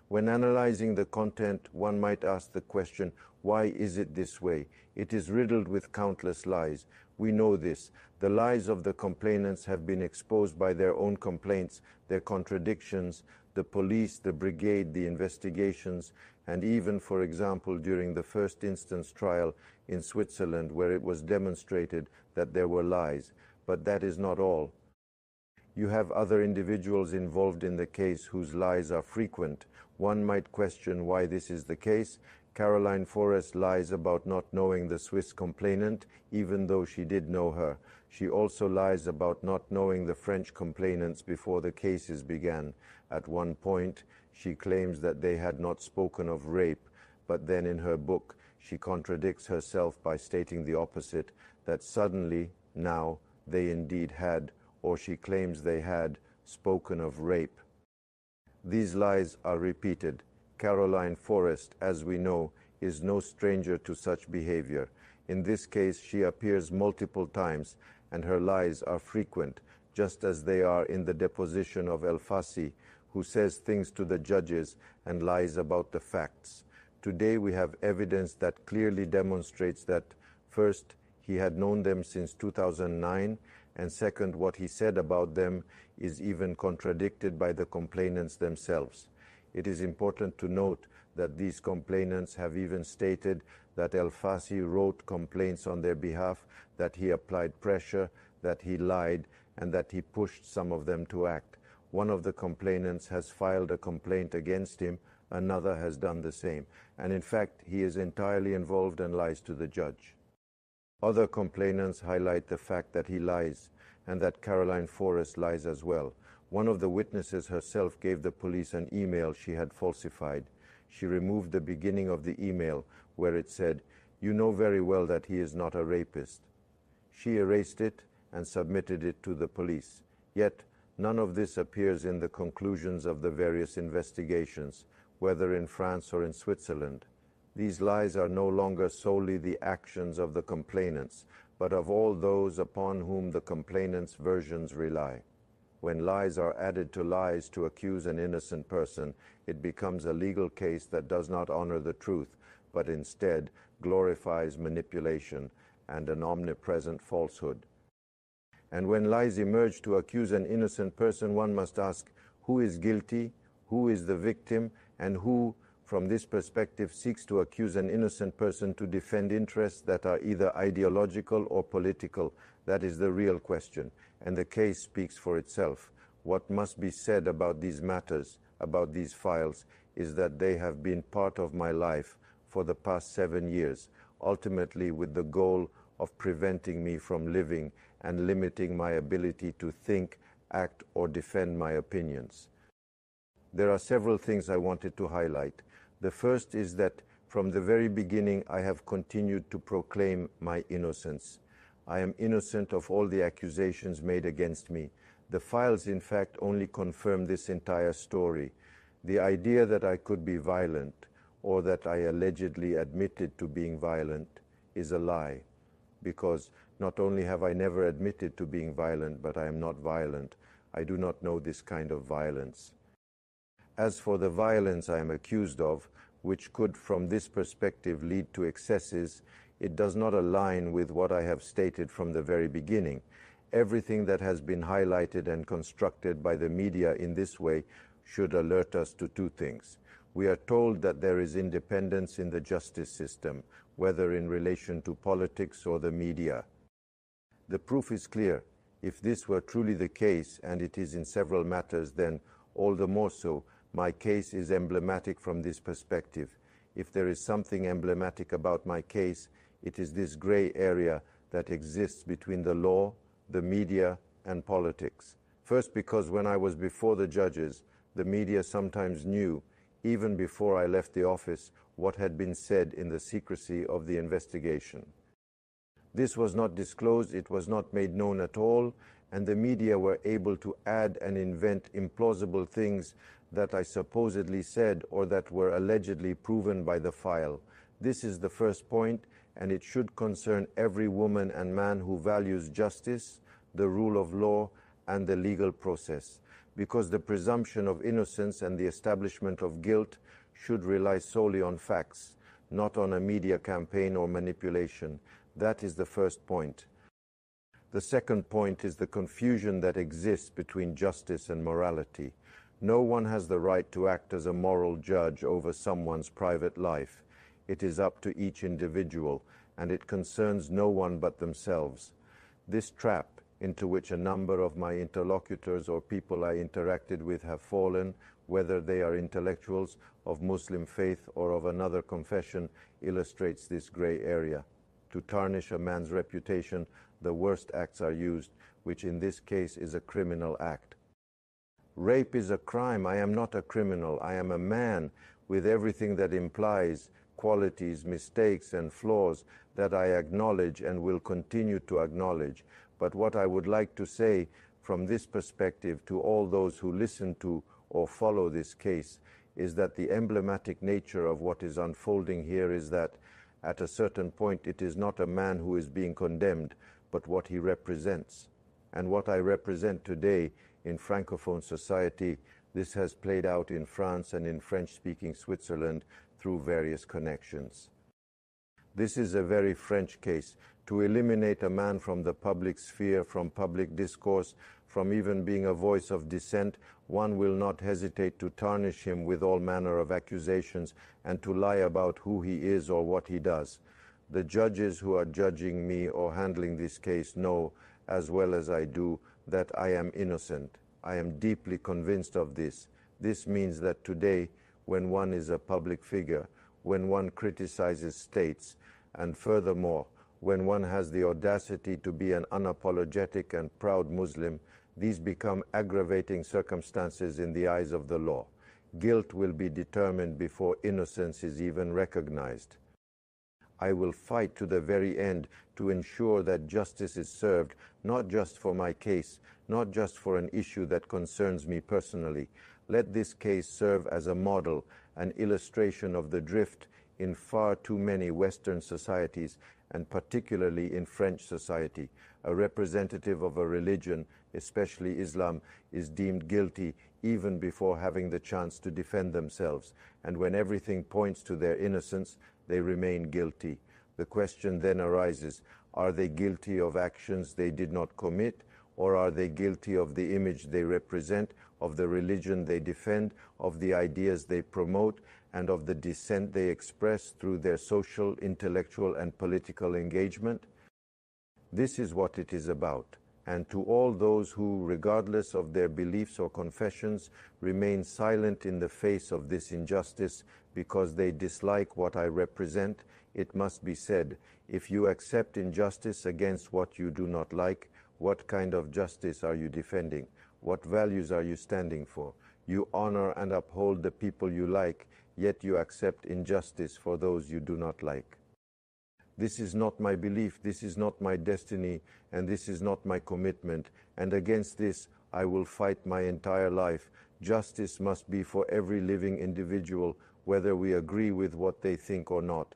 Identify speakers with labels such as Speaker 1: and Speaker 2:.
Speaker 1: When analyzing the content, one might ask the question, why is it this way? It is riddled with countless lies. We know this. The lies of the complainants have been exposed by their own complaints, their contradictions, the police, the brigade, the investigations, and even, for example, during the first instance trial in Switzerland, where it was demonstrated that there were lies. But that is not all. You have other individuals involved in the case whose lies are frequent. One might question why this is the case. Caroline Forrest lies about not knowing the Swiss complainant, even though she did know her. She also lies about not knowing the French complainants before the cases began. At one point, she claims that they had not spoken of rape, but then in her book, she contradicts herself by stating the opposite, that suddenly, now, they indeed had, or she claims they had, spoken of rape. These lies are repeated. Caroline Forrest, as we know, is no stranger to such behavior. In this case, she appears multiple times, and her lies are frequent, just as they are in the deposition of El Fassi, who says things to the judges and lies about the facts. Today we have evidence that clearly demonstrates that, first, he had known them since 2009, and second, what he said about them is even contradicted by the complainants themselves. It is important to note that these complainants have even stated that El Fassi wrote complaints on their behalf, that he applied pressure, that he lied, and that he pushed some of them to act. One of the complainants has filed a complaint against him, another has done the same, and in fact he is entirely involved and lies to the judge. Other complainants highlight the fact that he lies, and that Caroline Forrest lies as well. One of the witnesses herself gave the police an email she had falsified. She removed the beginning of the email, where it said, "You know very well that he is not a rapist." She erased it and submitted it to the police. Yet, none of this appears in the conclusions of the various investigations, whether in France or in Switzerland. These lies are no longer solely the actions of the complainants, but of all those upon whom the complainants' versions rely. When lies are added to lies to accuse an innocent person, it becomes a legal case that does not honor the truth, but instead glorifies manipulation and an omnipresent falsehood. And when lies emerge to accuse an innocent person, one must ask, who is guilty, who is the victim, and who, from this perspective, seeks to accuse an innocent person to defend interests that are either ideological or political. That is the real question, and the case speaks for itself. What must be said about these matters, about these files, is that they have been part of my life for the past 7 years, ultimately with the goal of preventing me from living and limiting my ability to think, act, or defend my opinions. There are several things I wanted to highlight. The first is that from the very beginning I have continued to proclaim my innocence. I am innocent of all the accusations made against me. The files, in fact, only confirm this entire story. The idea that I could be violent, or that I allegedly admitted to being violent, is a lie. Because not only have I never admitted to being violent, but I am not violent. I do not know this kind of violence. As for the violence I am accused of, which could from this perspective lead to excesses, it does not align with what I have stated from the very beginning. Everything that has been highlighted and constructed by the media in this way should alert us to two things. We are told that there is independence in the justice system, whether in relation to politics or the media. The proof is clear. If this were truly the case, and it is in several matters, then all the more so, my case is emblematic from this perspective. If there is something emblematic about my case, it is this gray area that exists between the law, the media, and politics. First, because when I was before the judges, the media sometimes knew, even before I left the office, what had been said in the secrecy of the investigation. This was not disclosed, it was not made known at all, and the media were able to add and invent implausible things that I supposedly said or that were allegedly proven by the file. This is the first point, and it should concern every woman and man who values justice, the rule of law, and the legal process. because the presumption of innocence and the establishment of guilt should rely solely on facts, not on a media campaign or manipulation. That is the first point. The second point is the confusion that exists between justice and morality. No one has the right to act as a moral judge over someone's private life. It is up to each individual, and it concerns no one but themselves. This trap, into which a number of my interlocutors or people I interacted with have fallen, whether they are intellectuals of Muslim faith or of another confession, illustrates this gray area. To tarnish a man's reputation, the worst acts are used, which in this case is a criminal act. Rape is a crime. I am not a criminal. I am a man with everything that implies qualities, mistakes, and flaws that I acknowledge and will continue to acknowledge. But what I would like to say from this perspective to all those who listen to or follow this case is that the emblematic nature of what is unfolding here is that at a certain point it is not a man who is being condemned, but what he represents. And what I represent today in Francophone society, this has played out in France and in French-speaking Switzerland through various connections. This is a very French case. To eliminate a man from the public sphere, from public discourse, from even being a voice of dissent, one will not hesitate to tarnish him with all manner of accusations and to lie about who he is or what he does. The judges who are judging me or handling this case know, as well as I do, that I am innocent. I am deeply convinced of this. This means that today, when one is a public figure, when one criticizes states, and furthermore, when one has the audacity to be an unapologetic and proud Muslim, these become aggravating circumstances in the eyes of the law. Guilt will be determined before innocence is even recognized. I will fight to the very end to ensure that justice is served, not just for my case, not just for an issue that concerns me personally. Let this case serve as a model, an illustration of the drift in far too many Western societies, and particularly in French society. A representative of a religion, especially Islam, is deemed guilty even before having the chance to defend themselves. And when everything points to their innocence, they remain guilty. The question then arises, are they guilty of actions they did not commit, or are they guilty of the image they represent, of the religion they defend, of the ideas they promote, and of the dissent they express through their social, intellectual, and political engagement? This is what it is about. And to all those who, regardless of their beliefs or confessions, remain silent in the face of this injustice because they dislike what I represent, it must be said, if you accept injustice against what you do not like, what kind of justice are you defending? What values are you standing for? You honor and uphold the people you like, yet you accept injustice for those you do not like. This is not my belief, this is not my destiny, and this is not my commitment, and against this I will fight my entire life. Justice must be for every living individual, whether we agree with what they think or not.